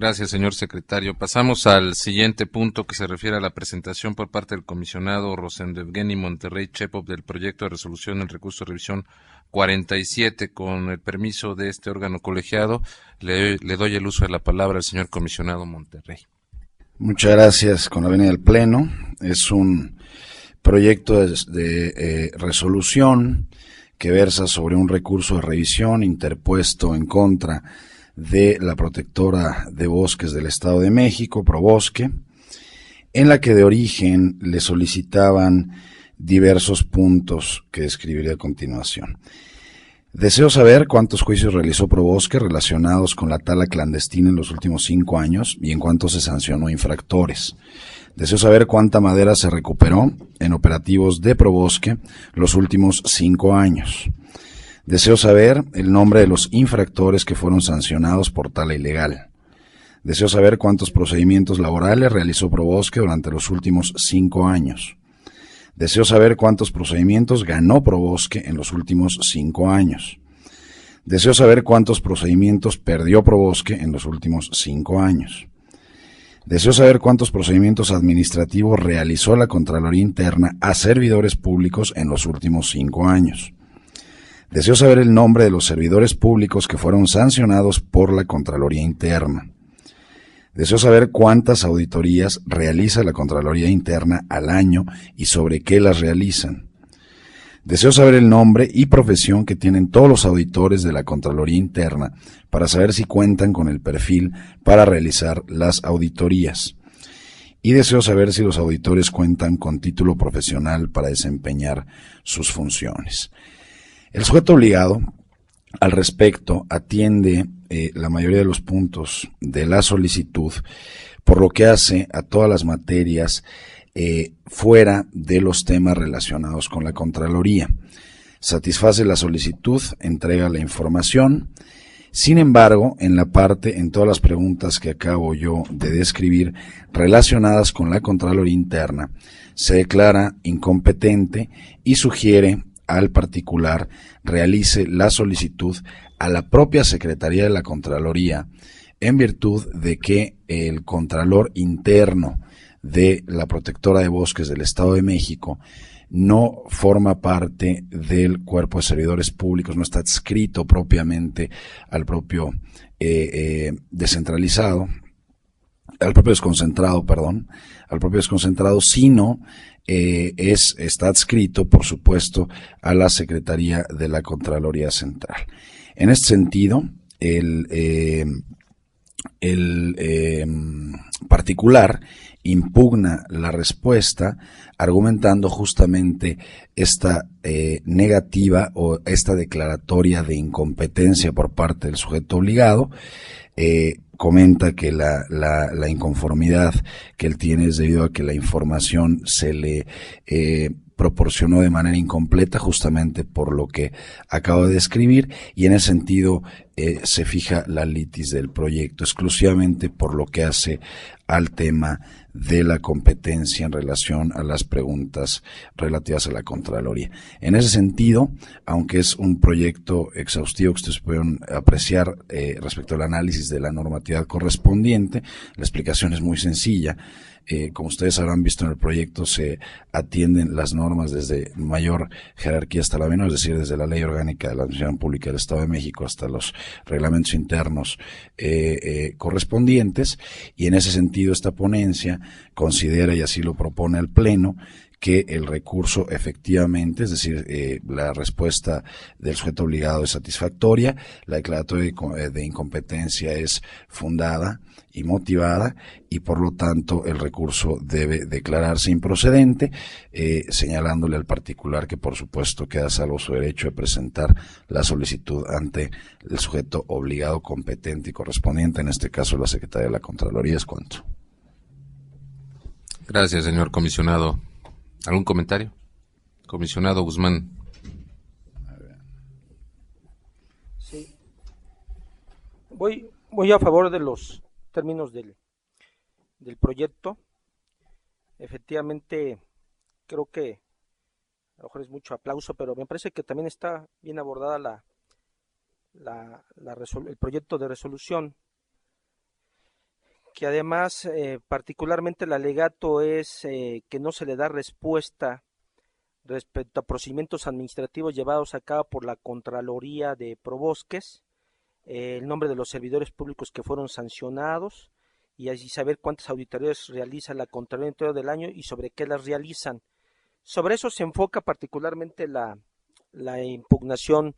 Gracias, señor secretario. Pasamos al siguiente punto que se refiere a la presentación por parte del comisionado Rosendo Evgeny Monterrey Chepov del proyecto de resolución del recurso de revisión 47. Con el permiso de este órgano colegiado, le doy el uso de la palabra al señor comisionado Monterrey. Muchas gracias. Con la venia del Pleno, es un proyecto de resolución que versa sobre un recurso de revisión interpuesto en contra de la protectora de bosques del Estado de México, Probosque, en la que de origen le solicitaban diversos puntos que describiré a continuación. Deseo saber cuántos juicios realizó Probosque relacionados con la tala clandestina en los últimos 5 años y en cuánto se sancionó infractores. Deseo saber cuánta madera se recuperó en operativos de Probosque los últimos 5 años. Deseo saber el nombre de los infractores que fueron sancionados por tala ilegal. Deseo saber cuántos procedimientos laborales realizó Probosque durante los últimos 5 años. Deseo saber cuántos procedimientos ganó Probosque en los últimos 5 años. Deseo saber cuántos procedimientos perdió Probosque en los últimos 5 años. Deseo saber cuántos procedimientos administrativos realizó la Contraloría Interna a servidores públicos en los últimos 5 años. Deseo saber el nombre de los servidores públicos que fueron sancionados por la Contraloría Interna. Deseo saber cuántas auditorías realiza la Contraloría Interna al año y sobre qué las realizan. Deseo saber el nombre y profesión que tienen todos los auditores de la Contraloría Interna para saber si cuentan con el perfil para realizar las auditorías. Y deseo saber si los auditores cuentan con título profesional para desempeñar sus funciones. El sujeto obligado al respecto atiende la mayoría de los puntos de la solicitud, por lo que hace a todas las materias fuera de los temas relacionados con la Contraloría. Satisface la solicitud, entrega la información. Sin embargo, en todas las preguntas que acabo yo de describir relacionadas con la Contraloría Interna, se declara incompetente y sugiere al particular realice la solicitud a la propia Secretaría de la Contraloría, en virtud de que el Contralor Interno de la Protectora de Bosques del Estado de México no forma parte del cuerpo de servidores públicos, no está adscrito propiamente al propio desconcentrado, sino está adscrito, por supuesto, a la Secretaría de la Contraloría Central. En este sentido, el particular impugna la respuesta argumentando justamente esta negativa o esta declaratoria de incompetencia por parte del sujeto obligado. Comenta que la inconformidad que él tiene es debido a que la información se le proporcionó de manera incompleta, justamente por lo que acabo de describir, y en ese sentido se fija la litis del proyecto exclusivamente por lo que hace al tema de la competencia en relación a las preguntas relativas a la Contraloría. En ese sentido, aunque es un proyecto exhaustivo que ustedes pueden apreciar respecto al análisis de la normatividad correspondiente, la explicación es muy sencilla. Como ustedes habrán visto en el proyecto, se atienden las normas desde mayor jerarquía hasta la menor, es decir, desde la Ley Orgánica de la Administración Pública del Estado de México hasta los reglamentos internos correspondientes, y en ese sentido esta ponencia considera, y así lo propone el Pleno, que el recurso efectivamente, es decir, la respuesta del sujeto obligado es satisfactoria, la declaratoria de incompetencia es fundada y motivada, y por lo tanto el recurso debe declararse improcedente, señalándole al particular que por supuesto queda salvo su derecho de presentar la solicitud ante el sujeto obligado competente y correspondiente, en este caso la Secretaría de la Contraloría. Es cuanto. Gracias, señor comisionado. ¿Algún comentario? Comisionado Guzmán. Sí. Voy a favor de los términos del proyecto. Efectivamente, creo que a lo mejor es mucho aplauso, pero me parece que también está bien abordada el proyecto de resolución. que además particularmente el alegato es que no se le da respuesta respecto a procedimientos administrativos llevados a cabo por la Contraloría de Probosques, el nombre de los servidores públicos que fueron sancionados y así saber cuántas auditorías realiza la Contraloría en todo el año y sobre qué las realizan. Sobre eso se enfoca particularmente la impugnación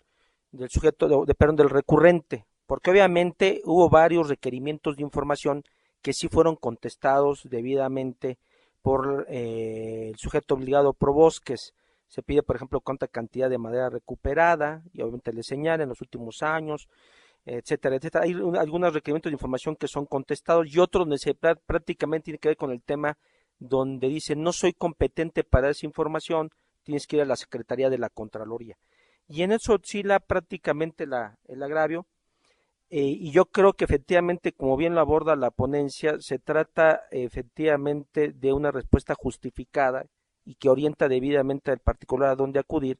del sujeto, perdón, del recurrente, porque obviamente hubo varios requerimientos de información que sí fueron contestados debidamente por el sujeto obligado Probosques. Se pide, por ejemplo, cuánta cantidad de madera recuperada, y obviamente le señala en los últimos años, etcétera, etcétera. Hay algunos requerimientos de información que son contestados y otros donde prácticamente tiene que ver con el tema donde dice no soy competente para esa información, tienes que ir a la Secretaría de la Contraloría. Y en eso oscila prácticamente el agravio, y yo creo que efectivamente, como bien lo aborda la ponencia, se trata efectivamente de una respuesta justificada y que orienta debidamente al particular a dónde acudir,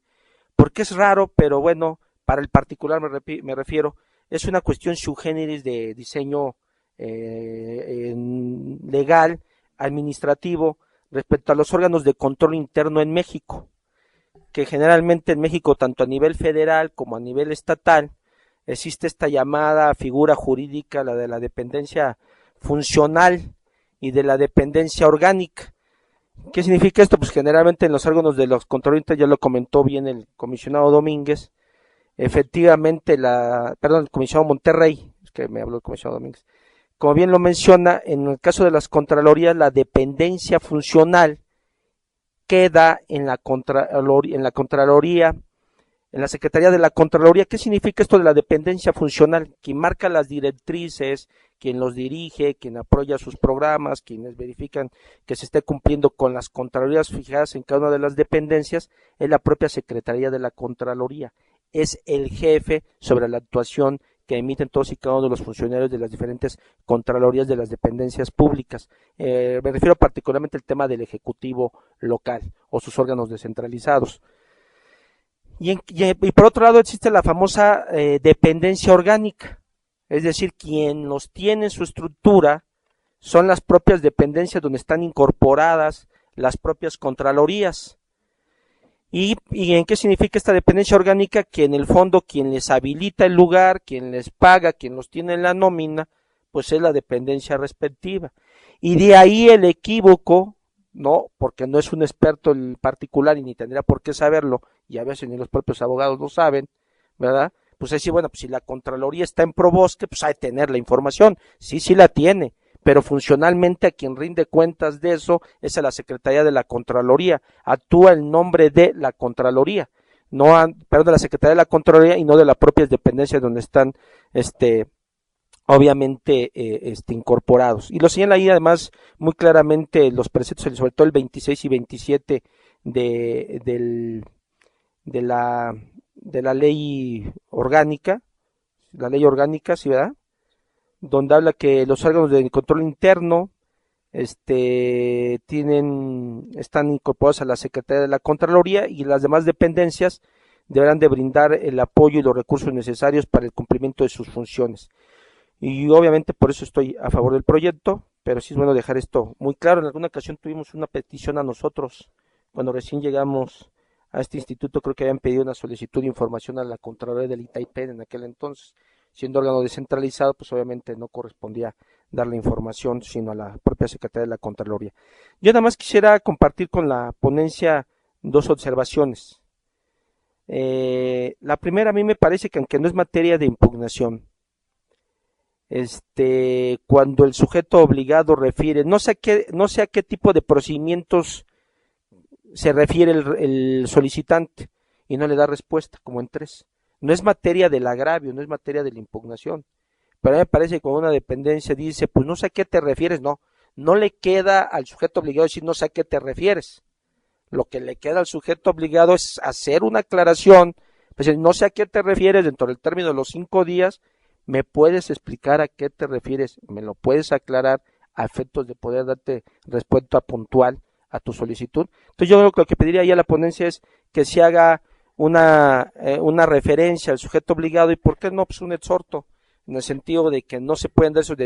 porque es raro, pero bueno, para el particular me refiero, es una cuestión sui generis de diseño legal, administrativo, respecto a los órganos de control interno en México, que generalmente en México, tanto a nivel federal como a nivel estatal, existe esta llamada figura jurídica, la de la dependencia funcional y de la dependencia orgánica. ¿Qué significa esto? Pues generalmente en los órganos de los controlistas, ya lo comentó bien el comisionado Domínguez, efectivamente el comisionado Monterrey, es que me habló el comisionado Domínguez, como bien lo menciona, en el caso de las contralorías, la dependencia funcional queda en la Contraloría, en la Secretaría de la Contraloría. ¿Qué significa esto de la dependencia funcional? Quien marca las directrices, quien los dirige, quien apoya sus programas, quienes verifican que se esté cumpliendo con las contralorías fijadas en cada una de las dependencias, es la propia Secretaría de la Contraloría. Es el jefe sobre la actuación que emiten todos y cada uno de los funcionarios de las diferentes contralorías de las dependencias públicas. Me refiero particularmente al tema del Ejecutivo local o sus órganos descentralizados. Y por otro lado existe la famosa dependencia orgánica, es decir, quien los tiene en su estructura son las propias dependencias donde están incorporadas las propias contralorías. ¿Y en qué significa esta dependencia orgánica? Que en el fondo quien les habilita el lugar, quien les paga, quien los tiene en la nómina, pues es la dependencia respectiva. Y de ahí el equívoco, no, porque no es un experto en particular y ni tendría por qué saberlo, y a veces ni los propios abogados lo saben, ¿verdad? Pues es decir, bueno, pues si la Contraloría está en Probosque, pues hay que tener la información, sí la tiene, pero funcionalmente a quien rinde cuentas de eso es a la Secretaría de la Contraloría, actúa en nombre de la Contraloría, de la Secretaría de la Contraloría y no de las propias dependencias donde están obviamente incorporados. Y lo señala ahí además muy claramente los preceptos, sobre todo el 26 y 27 de la ley orgánica, ¿sí, verdad? Donde habla que los órganos de control interno están incorporados a la Secretaría de la Contraloría y las demás dependencias deberán de brindar el apoyo y los recursos necesarios para el cumplimiento de sus funciones. Y obviamente por eso estoy a favor del proyecto, pero sí es bueno dejar esto muy claro. En alguna ocasión tuvimos una petición a nosotros, cuando recién llegamos a este instituto, creo que habían pedido una solicitud de información a la Contraloría del Itaipén en aquel entonces. Siendo órgano descentralizado, pues obviamente no correspondía dar la información, sino a la propia Secretaría de la Contraloría. Yo nada más quisiera compartir con la ponencia dos observaciones. La primera, a mí me parece que aunque no es materia de impugnación, cuando el sujeto obligado refiere, no sé a qué tipo de procedimientos se refiere el solicitante y no le da respuesta, como en 3. No es materia del agravio, no es materia de la impugnación, pero a mí me parece que cuando una dependencia dice, pues no sé a qué te refieres, no le queda al sujeto obligado decir no sé a qué te refieres. Lo que le queda al sujeto obligado es hacer una aclaración, pues no sé a qué te refieres dentro del término de los 5 días, ¿me puedes explicar a qué te refieres? ¿Me lo puedes aclarar a efectos de poder darte respuesta puntual a tu solicitud? Entonces yo lo que pediría ahí a la ponencia es que se haga una referencia al sujeto obligado y por qué no, pues un exhorto, en el sentido de que no se pueden dar esos